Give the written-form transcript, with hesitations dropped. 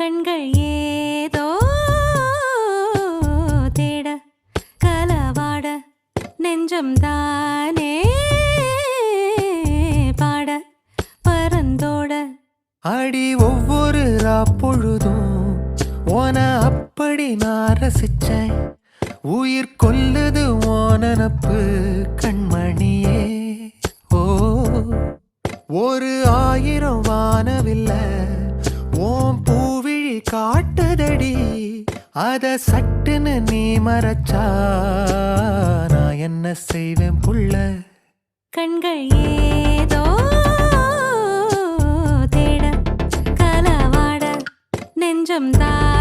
கண்கள் ஏதோ தேட கலவாட நெஞ்சம் தானே பாட பரந்தோட அடி ஒவ்வொரு பொழுதும் ஓன அப்படி நான் ரசிச்சேன். உயிர் கொல்லுது ஓனனப்பு கண்மணியே. ஓ ஒரு 1000 வானவில்ல ஓம் பூவிழி காட்டுதடி. அத சட்டுன்னு நீ மறைச்சா நான் என்ன செய்வேன் புள்ள. கண்கள் ஏதோ தேட கலவாட நெஞ்சம் தான்